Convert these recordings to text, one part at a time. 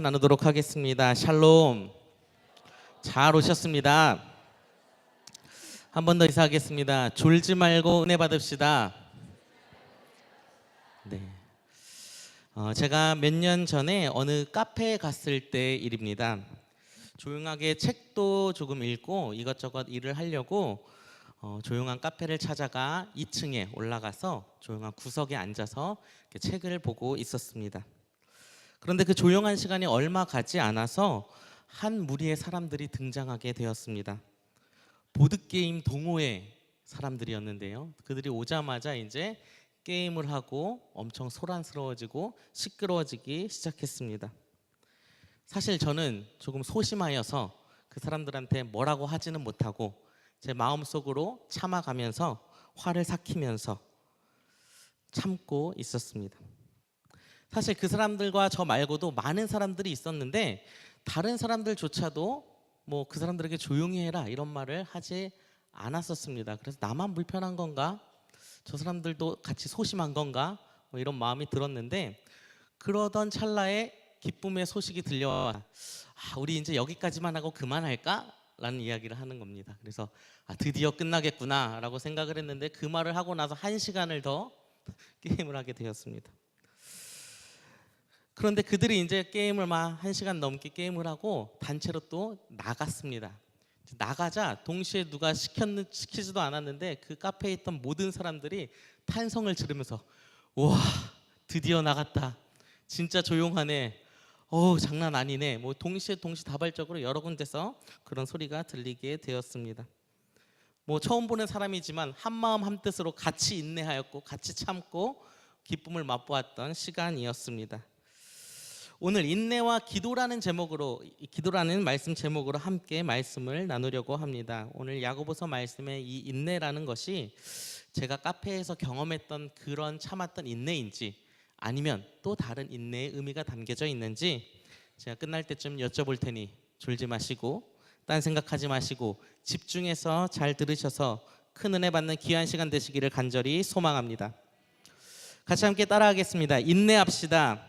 나누도록 하겠습니다. 샬롬. 잘 오셨습니다. 한 번 더 인사하겠습니다. 졸지 말고 은혜 받읍시다. 네. 제가 몇 년 전에 어느 카페에 갔을 때 일입니다. 조용하게 책도 조금 읽고 이것저것 일을 하려고 조용한 카페를 찾아가 2층에 올라가서 조용한 구석에 앉아서 이렇게 책을 보고 있었습니다. 그런데 그 조용한 시간이 얼마 가지 않아서 한 무리의 사람들이 등장하게 되었습니다. 보드게임 동호회 사람들이었는데요. 그들이 오자마자 이제 게임을 하고 엄청 소란스러워지고 시끄러워지기 시작했습니다. 사실 저는 조금 소심하여서 그 사람들한테 뭐라고 하지는 못하고 제 마음속으로 참아가면서 화를 삭히면서 참고 있었습니다. 사실 그 사람들과 저 말고도 많은 사람들이 있었는데 다른 사람들조차도 뭐 그 사람들에게 조용히 해라 이런 말을 하지 않았었습니다. 그래서 나만 불편한 건가? 저 사람들도 같이 소심한 건가? 뭐 이런 마음이 들었는데 그러던 찰나에 기쁨의 소식이 들려와 우리 이제 여기까지만 하고 그만할까? 라는 이야기를 하는 겁니다. 그래서 드디어 끝나겠구나 라고 생각을 했는데 그 말을 하고 나서 1시간을 더 게임을 하게 되었습니다. 그런데 그들이 이제 게임을 막 1시간 넘게 게임을 하고 단체로 또 나갔습니다. 나가자 동시에 누가 시키지도 않았는데 그 카페에 있던 모든 사람들이 탄성을 지르면서 와 드디어 나갔다. 진짜 조용하네. 장난 아니네. 뭐 동시다발적으로 여러 군데서 그런 소리가 들리게 되었습니다. 뭐 처음 보는 사람이지만 한마음 한뜻으로 같이 인내하였고 같이 참고 기쁨을 맛보았던 시간이었습니다. 오늘 인내와 기도라는 말씀 제목으로 함께 말씀을 나누려고 합니다. 오늘 야고보서 말씀의 이 인내라는 것이 제가 카페에서 경험했던 그런 참았던 인내인지 아니면 또 다른 인내의 의미가 담겨져 있는지 제가 끝날 때쯤 여쭤볼 테니 졸지 마시고 딴 생각하지 마시고 집중해서 잘 들으셔서 큰 은혜 받는 귀한 시간 되시기를 간절히 소망합니다. 같이 함께 따라하겠습니다. 인내합시다.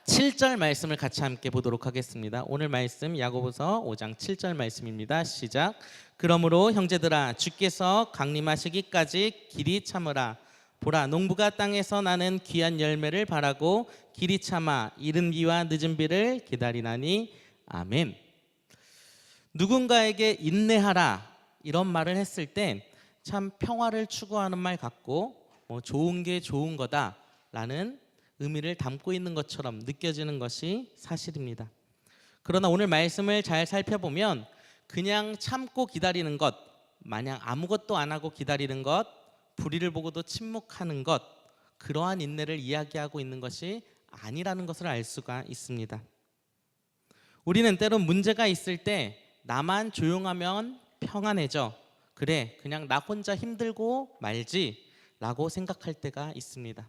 7절 말씀을 같이 함께 보도록 하겠습니다. 오늘 말씀 야고보서 5장 7절 말씀입니다. 시작. 그러므로 형제들아 주께서 강림하시기까지 길이 참으라. 보라 농부가 땅에서 나는 귀한 열매를 바라고 길이 참아 이른 비와 늦은 비를 기다리나니 아멘. 누군가에게 인내하라 이런 말을 했을 때 참 평화를 추구하는 말 같고 좋은 게 좋은 거다라는 의미를 담고 있는 것처럼 느껴지는 것이 사실입니다. 그러나 오늘 말씀을 잘 살펴보면 그냥 참고 기다리는 것, 마냥 아무것도 안 하고 기다리는 것, 불의를 보고도 침묵하는 것, 그러한 인내를 이야기하고 있는 것이 아니라는 것을 알 수가 있습니다. 우리는 때론 문제가 있을 때 나만 조용하면 평안해져. 그래, 그냥 나 혼자 힘들고 말지 라고 생각할 때가 있습니다.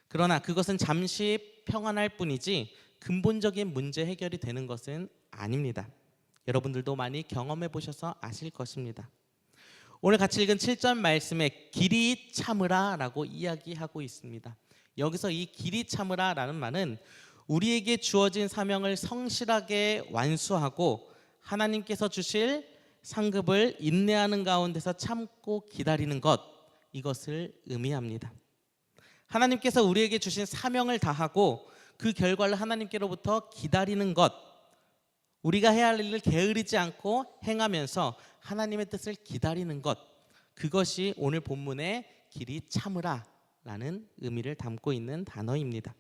그러나 그것은 잠시 평안할 뿐이지 근본적인 문제 해결이 되는 것은 아닙니다. 여러분들도 많이 경험해 보셔서 아실 것입니다. 오늘 같이 읽은 7절 말씀에 길이 참으라 라고 이야기하고 있습니다. 여기서 이 길이 참으라 라는 말은 우리에게 주어진 사명을 성실하게 완수하고 하나님께서 주실 상급을 인내하는 가운데서 참고 기다리는 것, 이것을 의미합니다. 하나님께서 우리에게 주신 사명을 다하고 그 결과를 하나님께로부터 기다리는 것, 우리가 해야 할 일을 게으르지 않고 행하면서 하나님의 뜻을 기다리는 것, 그것이 오늘 본문의 길이 참으라 라는 의미를 담고 있는 단어입니다.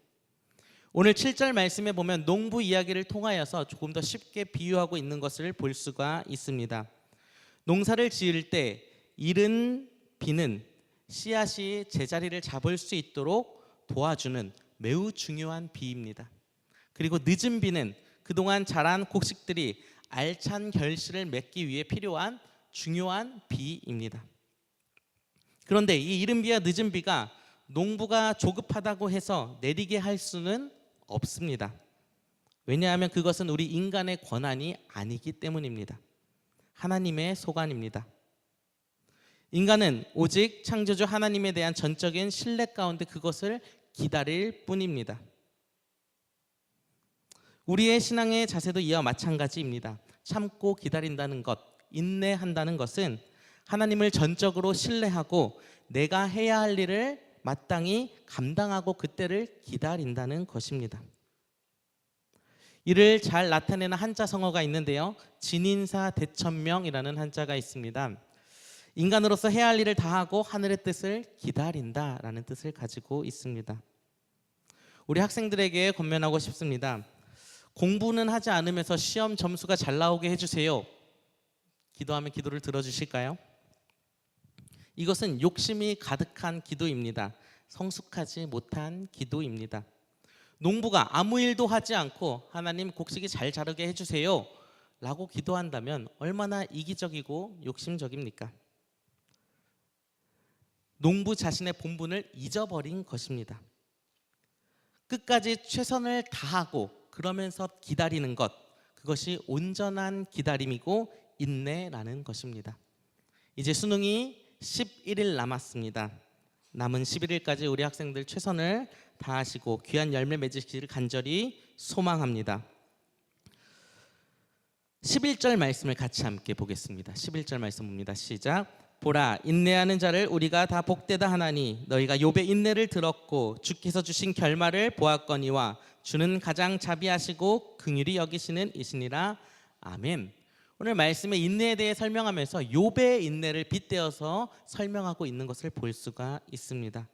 오늘 7절 말씀에 보면 농부 이야기를 통하여서 조금 더 쉽게 비유하고 있는 것을 볼 수가 있습니다. 농사를 지을 때 이른 비는 씨앗이 제자리를 잡을 수 있도록 도와주는 매우 중요한 비입니다. 그리고 늦은 비는 그동안 자란 곡식들이 알찬 결실을 맺기 위해 필요한 중요한 비입니다. 그런데 이 이른 비와 늦은 비가 농부가 조급하다고 해서 내리게 할 수는 없습니다. 왜냐하면 그것은 우리 인간의 권한이 아니기 때문입니다. 하나님의 소관입니다. 인간은 오직 창조주 하나님에 대한 전적인 신뢰 가운데 그것을 기다릴 뿐입니다. 우리의 신앙의 자세도 이와 마찬가지입니다. 참고 기다린다는 것, 인내한다는 것은 하나님을 전적으로 신뢰하고 내가 해야 할 일을 마땅히 감당하고 그때를 기다린다는 것입니다. 이를 잘 나타내는 한자 성어가 있는데요. 진인사 대천명이라는 한자가 있습니다. 인간으로서 해야 할 일을 다하고 하늘의 뜻을 기다린다라는 뜻을 가지고 있습니다. 우리 학생들에게 권면하고 싶습니다. 공부는 하지 않으면서 시험 점수가 잘 나오게 해주세요. 기도하면 기도를 들어주실까요? 이것은 욕심이 가득한 기도입니다. 성숙하지 못한 기도입니다. 농부가 아무 일도 하지 않고 하나님 곡식이 잘 자라게 해주세요 라고 기도한다면 얼마나 이기적이고 욕심적입니까? 농부 자신의 본분을 잊어버린 것입니다. 끝까지 최선을 다하고 그러면서 기다리는 것, 그것이 온전한 기다림이고 인내라는 것입니다. 이제 수능이 11일 남았습니다. 남은 11일까지 우리 학생들 최선을 다하시고 귀한 열매 맺으시기를 간절히 소망합니다. 11절 말씀을 같이 함께 보겠습니다. 11절 말씀 봅니다. 시작. 보라, 인내하는 자를 우리가 다 복되다 하나니 너희가 욥의 인내를 들었고 주께서 주신 결말을 보았거니와 주는 가장 자비하시고 긍휼히 여기시는 이시니라. 아멘. 오늘 말씀의 인내에 대해 설명하면서 욥의 인내를 빗대어서 설명하고 있는 것을 볼 수가 있습니다.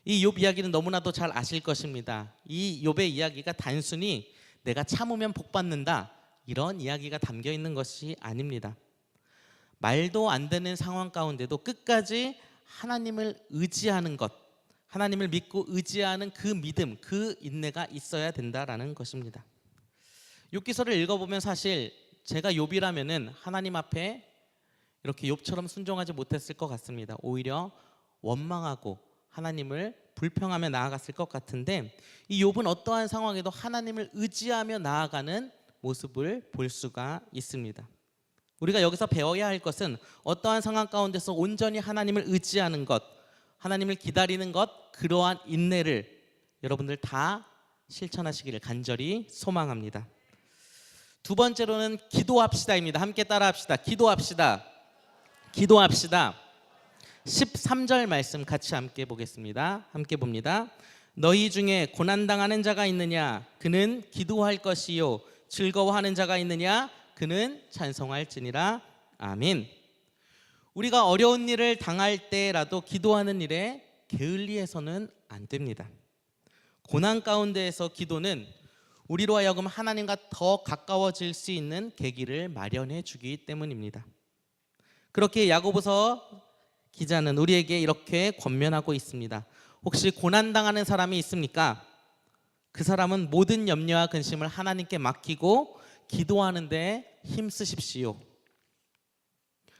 이 욥 이야기는 너무나도 잘 아실 것입니다. 이 욥의 이야기가 단순히 내가 참으면 복 받는다 이런 이야기가 담겨 있는 것이 아닙니다. 말도 안 되는 상황 가운데도 끝까지 하나님을 의지하는 것, 하나님을 믿고 의지하는 그 믿음, 그 인내가 있어야 된다라는 것입니다. 욥기서를 읽어보면 사실 제가 욥이라면은 하나님 앞에 이렇게 욥처럼 순종하지 못했을 것 같습니다. 오히려 원망하고 하나님을 불평하며 나아갔을 것 같은데 이 욥은 어떠한 상황에도 하나님을 의지하며 나아가는 모습을 볼 수가 있습니다. 우리가 여기서 배워야 할 것은 어떠한 상황 가운데서 온전히 하나님을 의지하는 것, 하나님을 기다리는 것, 그러한 인내를 여러분들 다 실천하시기를 간절히 소망합니다. 두 번째로는 기도합시다입니다. 함께 따라합시다. 기도합시다. 기도합시다. 13절 말씀 같이 함께 보겠습니다. 함께 봅니다. 너희 중에 고난당하는 자가 있느냐? 그는 기도할 것이요. 즐거워하는 자가 있느냐? 그는 찬송할지니라. 아멘. 우리가 어려운 일을 당할 때라도 기도하는 일에 게을리해서는 안 됩니다. 고난 가운데에서 기도는 우리로 하여금 하나님과 더 가까워질 수 있는 계기를 마련해 주기 때문입니다. 그렇게 야고보서 기자는 우리에게 이렇게 권면하고 있습니다. 혹시 고난당하는 사람이 있습니까? 그 사람은 모든 염려와 근심을 하나님께 맡기고 기도하는 데 힘쓰십시오.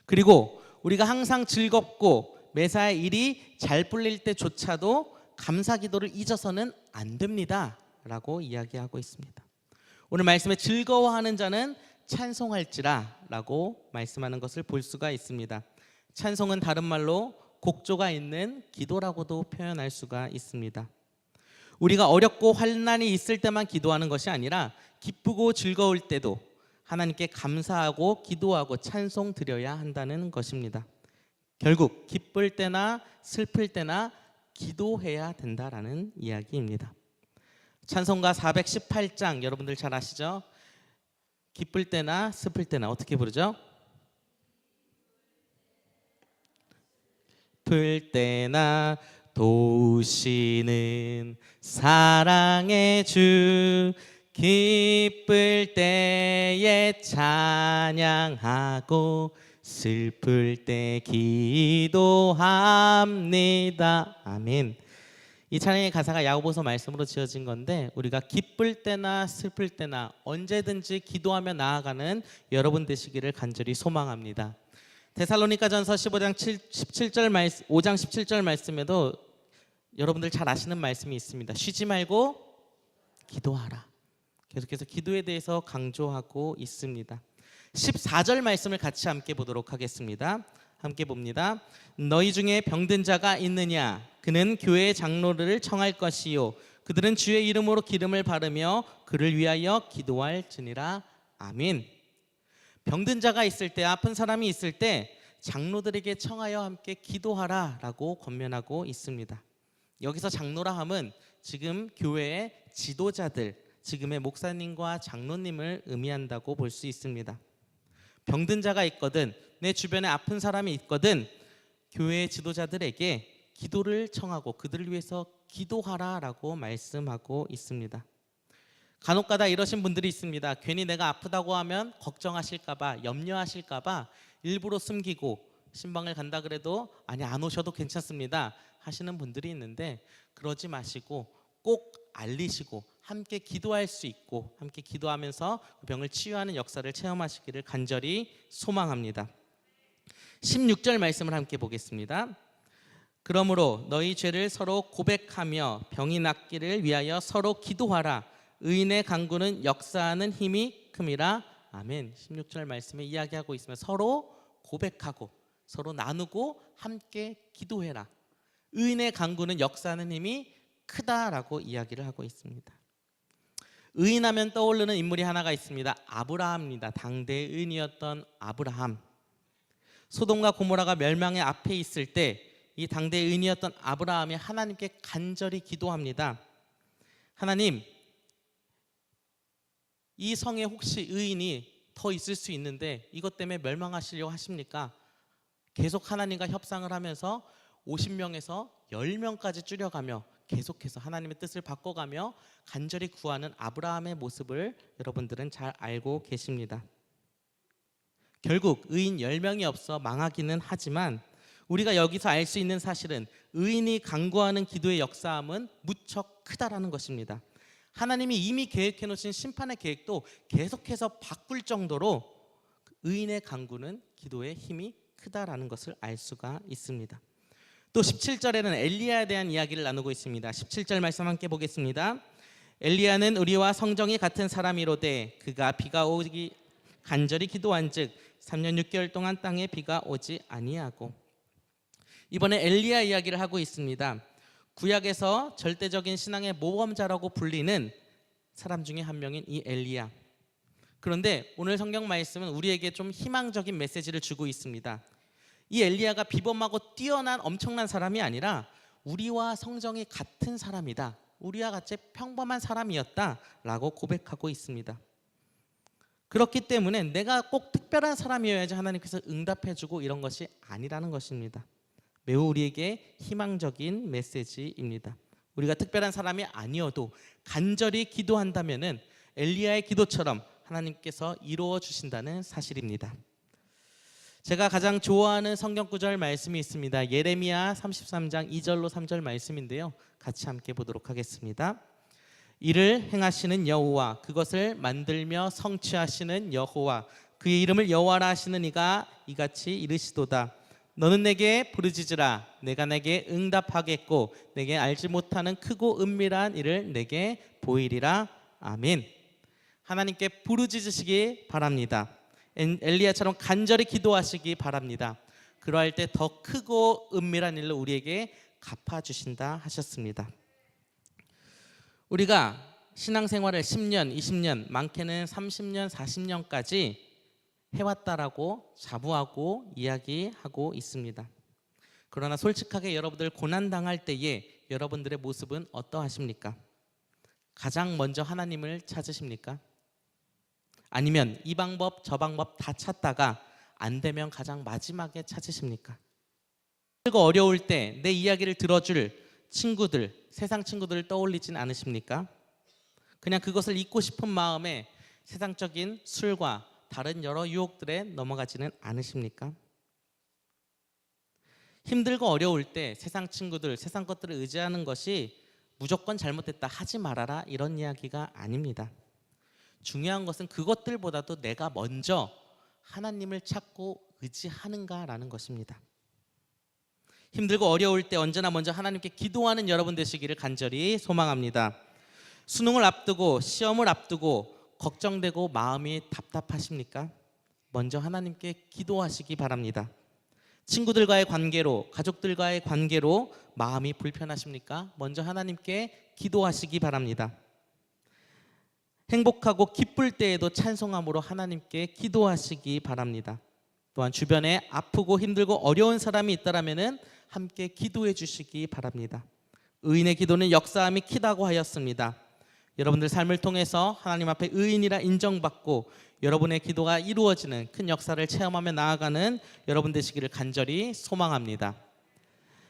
그리고 우리가 항상 즐겁고 매사의 일이 잘 풀릴 때조차도 감사 기도를 잊어서는 안 됩니다 라고 이야기하고 있습니다. 오늘 말씀에 즐거워하는 자는 찬송할지라 라고 말씀하는 것을 볼 수가 있습니다. 찬송은 다른 말로 곡조가 있는 기도라고도 표현할 수가 있습니다. 우리가 어렵고 환난이 있을 때만 기도하는 것이 아니라 기쁘고 즐거울 때도 하나님께 감사하고 기도하고 찬송 드려야 한다는 것입니다. 결국 기쁠 때나 슬플 때나 기도해야 된다라는 이야기입니다. 찬송가 418장 여러분들 잘 아시죠? 기쁠 때나 슬플 때나 어떻게 부르죠? 기쁠 때나 도우시는 사랑의 주, 기쁠 때에 찬양하고 슬플 때 기도합니다. 아멘. 이 찬양의 가사가 야고보서 말씀으로 지어진 건데 우리가 기쁠 때나 슬플 때나 언제든지 기도하며 나아가는 여러분 되시기를 간절히 소망합니다. 데살로니가전서 5장 17절 말씀에도 여러분들 잘 아시는 말씀이 있습니다. 쉬지 말고 기도하라. 계속해서 기도에 대해서 강조하고 있습니다. 14절 말씀을 같이 함께 보도록 하겠습니다. 함께 봅니다. 너희 중에 병든 자가 있느냐? 그는 교회의 장로를 청할 것이요 그들은 주의 이름으로 기름을 바르며 그를 위하여 기도할지니라. 아멘. 병든 자가 있을 때, 아픈 사람이 있을 때 장로들에게 청하여 함께 기도하라라고 권면하고 있습니다. 여기서 장로라 함은 지금 교회의 지도자들, 지금의 목사님과 장로님을 의미한다고 볼 수 있습니다. 병든 자가 있거든, 내 주변에 아픈 사람이 있거든 교회의 지도자들에게 기도를 청하고 그들을 위해서 기도하라라고 말씀하고 있습니다. 간혹가다 이러신 분들이 있습니다. 괜히 내가 아프다고 하면 걱정하실까봐, 염려하실까봐 일부러 숨기고 신방을 간다 그래도 아니 안 오셔도 괜찮습니다 하시는 분들이 있는데, 그러지 마시고 꼭 알리시고 함께 기도할 수 있고 함께 기도하면서 병을 치유하는 역사를 체험하시기를 간절히 소망합니다. 16절 말씀을 함께 보겠습니다. 그러므로 너희 죄를 서로 고백하며 병이 낫기를 위하여 서로 기도하라. 의인의 간구는 역사하는 힘이 큼이라. 아멘. 16절 말씀에 이야기하고 있으면 서로 고백하고 서로 나누고 함께 기도해라. 의인의 간구는 역사하는 힘이 크다라고 이야기를 하고 있습니다. 의인하면 떠오르는 인물이 하나가 있습니다. 아브라함입니다. 당대의 의인이었던 아브라함. 소돔과 고모라가 멸망의 앞에 있을 때 이 당대의 의인이었던 아브라함이 하나님께 간절히 기도합니다. 하나님, 이 성에 혹시 의인이 더 있을 수 있는데 이것 때문에 멸망하시려고 하십니까? 계속 하나님과 협상을 하면서 50명에서 10명까지 줄여가며 계속해서 하나님의 뜻을 바꿔가며 간절히 구하는 아브라함의 모습을 여러분들은 잘 알고 계십니다. 결국 의인 10명이 없어 망하기는 하지만 우리가 여기서 알 수 있는 사실은 의인이 간구하는 기도의 역사함은 무척 크다라는 것입니다. 하나님이 이미 계획해 놓으신 심판의 계획도 계속해서 바꿀 정도로 의인의 간구는 기도의 힘이 크다라는 것을 알 수가 있습니다. 또 17절에는 엘리야에 대한 이야기를 나누고 있습니다. 17절 말씀 함께 보겠습니다. 엘리야는 우리와 성정이 같은 사람이로되 그가 비가 오기 간절히 기도한즉 3년 6개월 동안 땅에 비가 오지 아니하고. 이번에 엘리야 이야기를 하고 있습니다. 구약에서 절대적인 신앙의 모범자라고 불리는 사람 중에 한 명인 이 엘리야. 그런데 오늘 성경 말씀은 우리에게 좀 희망적인 메시지를 주고 있습니다. 이 엘리야가 비범하고 뛰어난 엄청난 사람이 아니라 우리와 성정이 같은 사람이다, 우리와 같이 평범한 사람이었다라고 고백하고 있습니다. 그렇기 때문에 내가 꼭 특별한 사람이어야지 하나님께서 응답해주고 이런 것이 아니라는 것입니다. 매우 우리에게 희망적인 메시지입니다. 우리가 특별한 사람이 아니어도 간절히 기도한다면은 엘리야의 기도처럼 하나님께서 이루어 주신다는 사실입니다. 제가 가장 좋아하는 성경 구절 말씀이 있습니다. 예레미야 33장 2절로 3절 말씀인데요, 같이 함께 보도록 하겠습니다. 이를 행하시는 여호와, 그것을 만들며 성취하시는 여호와, 그의 이름을 여호와라 하시는 이가 이같이 이르시도다. 너는 내게 부르짖으라. 내가 내게 응답하겠고 내게 알지 못하는 크고 은밀한 일을 내게 보이리라. 아멘. 하나님께 부르짖으시기 바랍니다. 엘리야처럼 간절히 기도하시기 바랍니다. 그러할 때 더 크고 은밀한 일로 우리에게 갚아주신다 하셨습니다. 우리가 신앙생활을 10년, 20년, 많게는 30년, 40년까지 해왔다라고 자부하고 이야기하고 있습니다. 그러나 솔직하게 여러분들 고난당할 때에 여러분들의 모습은 어떠하십니까? 가장 먼저 하나님을 찾으십니까? 아니면 이 방법 저 방법 다 찾다가 안 되면 가장 마지막에 찾으십니까? 그리고 어려울 때 내 이야기를 들어줄 친구들, 세상 친구들을 떠올리진 않으십니까? 그냥 그것을 잊고 싶은 마음에 세상적인 술과 다른 여러 유혹들에 넘어가지는 않으십니까? 힘들고 어려울 때 세상 친구들, 세상 것들을 의지하는 것이 무조건 잘못됐다, 하지 말아라, 이런 이야기가 아닙니다. 중요한 것은 그것들보다도 내가 먼저 하나님을 찾고 의지하는가라는 것입니다. 힘들고 어려울 때 언제나 먼저 하나님께 기도하는 여러분 되시기를 간절히 소망합니다. 수능을 앞두고 시험을 앞두고 걱정되고 마음이 답답하십니까? 먼저 하나님께 기도하시기 바랍니다. 친구들과의 관계로, 가족들과의 관계로 마음이 불편하십니까? 먼저 하나님께 기도하시기 바랍니다. 행복하고 기쁠 때에도 찬송함으로 하나님께 기도하시기 바랍니다. 또한 주변에 아프고 힘들고 어려운 사람이 있다라면은 함께 기도해 주시기 바랍니다. 의인의 기도는 역사함이 크다고 하였습니다. 여러분들 삶을 통해서 하나님 앞에 의인이라 인정받고 여러분의 기도가 이루어지는 큰 역사를 체험하며 나아가는 여러분 되시기를 간절히 소망합니다.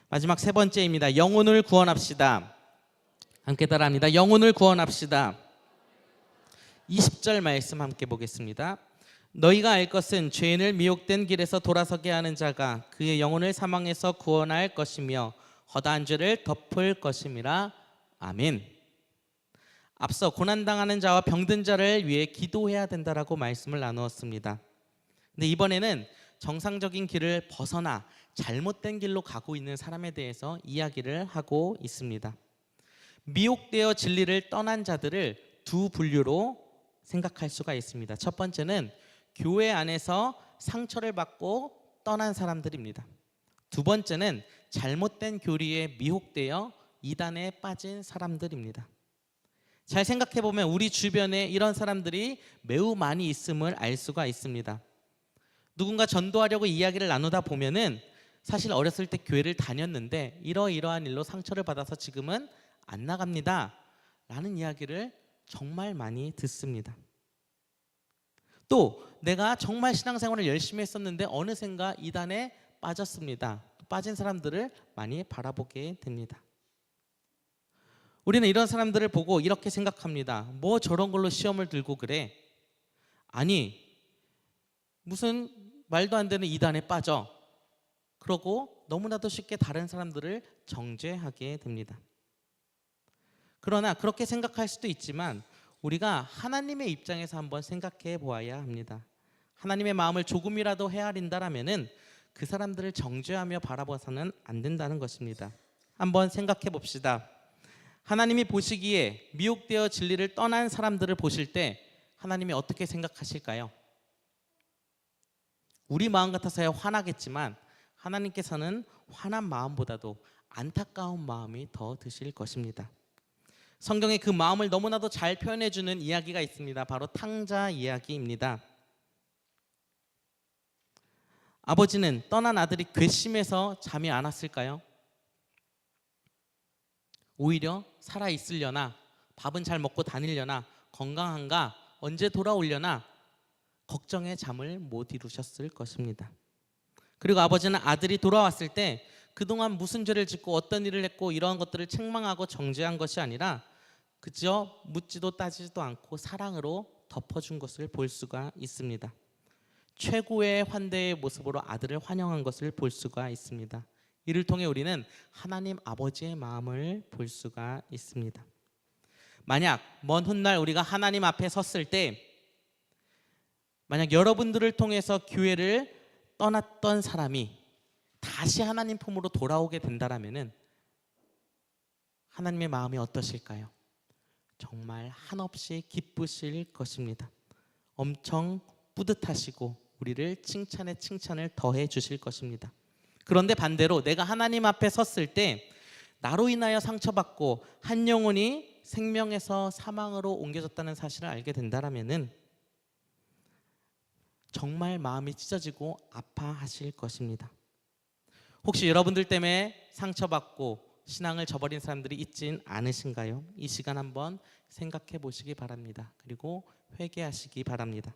마지막 세 번째입니다. 영혼을 구원합시다. 함께 따라합니다. 영혼을 구원합시다. 20절 말씀 함께 보겠습니다. 너희가 알 것은 죄인을 미혹된 길에서 돌아서게 하는 자가 그의 영혼을 사망에서 구원할 것이며 허다한 죄를 덮을 것임이라. 아멘. 앞서 고난당하는 자와 병든 자를 위해 기도해야 된다라고 말씀을 나누었습니다. 근데 이번에는 정상적인 길을 벗어나 잘못된 길로 가고 있는 사람에 대해서 이야기를 하고 있습니다. 미혹되어 진리를 떠난 자들을 두 분류로 생각할 수가 있습니다. 첫 번째는 교회 안에서 상처를 받고 떠난 사람들입니다. 두 번째는 잘못된 교리에 미혹되어 이단에 빠진 사람들입니다. 잘 생각해 보면 우리 주변에 이런 사람들이 매우 많이 있음을 알 수가 있습니다. 누군가 전도하려고 이야기를 나누다 보면은 사실 어렸을 때 교회를 다녔는데 이러이러한 일로 상처를 받아서 지금은 안 나갑니다 라는 이야기를 정말 많이 듣습니다. 또 내가 정말 신앙생활을 열심히 했었는데 어느샌가 이단에 빠졌습니다. 빠진 사람들을 많이 바라보게 됩니다. 우리는 이런 사람들을 보고 이렇게 생각합니다. 뭐 저런 걸로 시험을 들고 그래? 아니 무슨 말도 안 되는 이단에 빠져. 그러고 너무나도 쉽게 다른 사람들을 정죄하게 됩니다. 그러나 그렇게 생각할 수도 있지만 우리가 하나님의 입장에서 한번 생각해 보아야 합니다. 하나님의 마음을 조금이라도 헤아린다라면은 그 사람들을 정죄하며 바라봐서는 안 된다는 것입니다. 한번 생각해 봅시다. 하나님이 보시기에 미혹되어 진리를 떠난 사람들을 보실 때 하나님이 어떻게 생각하실까요? 우리 마음 같아서야 화나겠지만 하나님께서는 화난 마음보다도 안타까운 마음이 더 드실 것입니다. 성경에 그 마음을 너무나도 잘 표현해주는 이야기가 있습니다. 바로 탕자 이야기입니다. 아버지는 떠난 아들이 괘씸해서 잠이 안 왔을까요? 오히려 살아있으려나, 밥은 잘 먹고 다니려나, 건강한가, 언제 돌아오려나 걱정에 잠을 못 이루셨을 것입니다. 그리고 아버지는 아들이 돌아왔을 때 그동안 무슨 죄를 짓고 어떤 일을 했고 이러한 것들을 책망하고 정죄한 것이 아니라 그저 묻지도 따지지도 않고 사랑으로 덮어준 것을 볼 수가 있습니다. 최고의 환대의 모습으로 아들을 환영한 것을 볼 수가 있습니다. 이를 통해 우리는 하나님 아버지의 마음을 볼 수가 있습니다. 만약 먼 훗날 우리가 하나님 앞에 섰을 때 만약 여러분들을 통해서 교회를 떠났던 사람이 다시 하나님 품으로 돌아오게 된다라면은 하나님의 마음이 어떠실까요? 정말 한없이 기쁘실 것입니다. 엄청 뿌듯하시고 우리를 칭찬에 칭찬을 더해 주실 것입니다. 그런데 반대로 내가 하나님 앞에 섰을 때 나로 인하여 상처받고 한 영혼이 생명에서 사망으로 옮겨졌다는 사실을 알게 된다라면은 정말 마음이 찢어지고 아파하실 것입니다. 혹시 여러분들 때문에 상처받고 신앙을 저버린 사람들이 있진 않으신가요? 이 시간 한번 생각해 보시기 바랍니다. 그리고 회개하시기 바랍니다.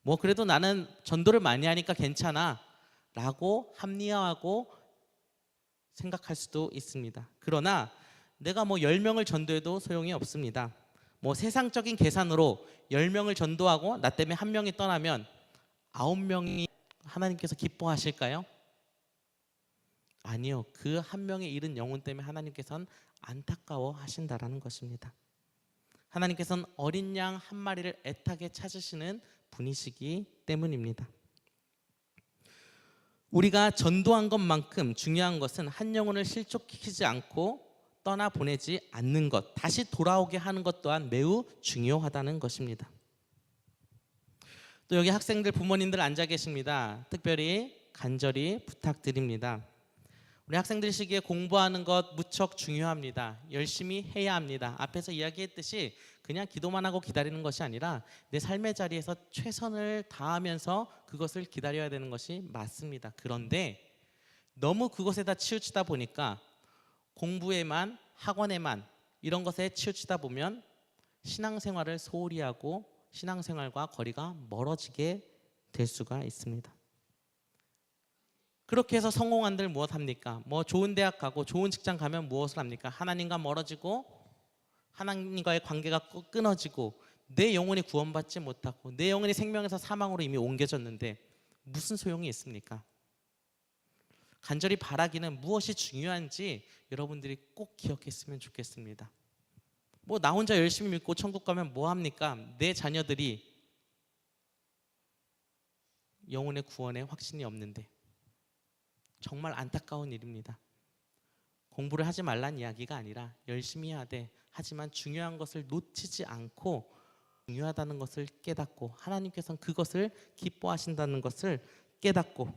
뭐 그래도 나는 전도를 많이 하니까 괜찮아 라고 합리화하고 생각할 수도 있습니다. 그러나 내가 뭐 10명을 전도해도 소용이 없습니다. 뭐 세상적인 계산으로 10명을 전도하고 나 때문에 한 명이 떠나면 9명이 하나님께서 기뻐하실까요? 아니요. 그 한 명의 잃은 영혼 때문에 하나님께서는 안타까워 하신다라는 것입니다. 하나님께서는 어린 양 한 마리를 애타게 찾으시는 분이시기 때문입니다. 우리가 전도한 것만큼 중요한 것은 한 영혼을 실족시키지 않고 떠나보내지 않는 것, 다시 돌아오게 하는 것 또한 매우 중요하다는 것입니다. 또 여기 학생들 부모님들 앉아 계십니다. 특별히 간절히 부탁드립니다. 우리 학생들 시기에 공부하는 것 무척 중요합니다. 열심히 해야 합니다. 앞에서 이야기했듯이 그냥 기도만 하고 기다리는 것이 아니라 내 삶의 자리에서 최선을 다하면서 그것을 기다려야 되는 것이 맞습니다. 그런데 너무 그것에다 치우치다 보니까 공부에만, 학원에만 이런 것에 치우치다 보면 신앙생활을 소홀히 하고 신앙생활과 거리가 멀어지게 될 수가 있습니다. 그렇게 해서 성공한들 무엇 합니까? 뭐 좋은 대학 가고 좋은 직장 가면 무엇을 합니까? 하나님과 멀어지고 하나님과의 관계가 끊어지고 내 영혼이 구원받지 못하고 내 영혼이 생명에서 사망으로 이미 옮겨졌는데 무슨 소용이 있습니까? 간절히 바라기는 무엇이 중요한지 여러분들이 꼭 기억했으면 좋겠습니다. 뭐 나 혼자 열심히 믿고 천국 가면 뭐 합니까? 내 자녀들이 영혼의 구원에 확신이 없는데 정말 안타까운 일입니다. 공부를 하지 말란 이야기가 아니라 열심히 해야 돼. 하지만 중요한 것을 놓치지 않고 중요하다는 것을 깨닫고 하나님께서는 그것을 기뻐하신다는 것을 깨닫고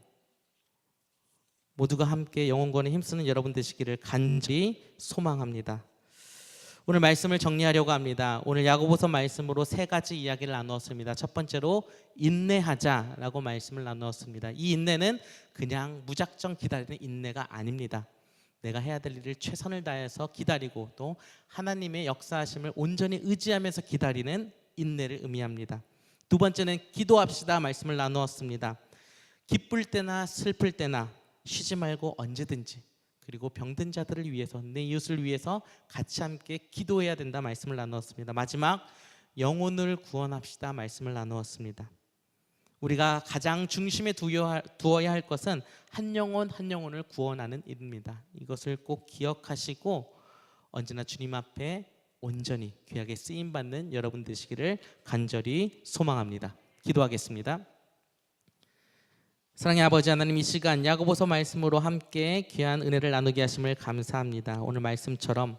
모두가 함께 영혼권에 힘쓰는 여러분 되시기를 간절히 소망합니다. 오늘 말씀을 정리하려고 합니다. 오늘 야고보서 말씀으로 세 가지 이야기를 나누었습니다. 첫 번째로 인내하자라고 말씀을 나누었습니다. 이 인내는 그냥 무작정 기다리는 인내가 아닙니다. 내가 해야 될 일을 최선을 다해서 기다리고 또 하나님의 역사하심을 온전히 의지하면서 기다리는 인내를 의미합니다. 두 번째는 기도합시다 말씀을 나누었습니다. 기쁠 때나 슬플 때나 쉬지 말고 언제든지 그리고 병든 자들을 위해서 내 이웃을 위해서 같이 함께 기도해야 된다 말씀을 나누었습니다. 마지막 영혼을 구원합시다 말씀을 나누었습니다. 우리가 가장 중심에 두어야 할 것은 한 영혼 한 영혼을 구원하는 일입니다. 이것을 꼭 기억하시고 언제나 주님 앞에 온전히 귀하게 쓰임받는 여러분 되시기를 간절히 소망합니다. 기도하겠습니다. 사랑의 아버지 하나님, 이 시간 야고보서 말씀으로 함께 귀한 은혜를 나누게 하심을 감사합니다. 오늘 말씀처럼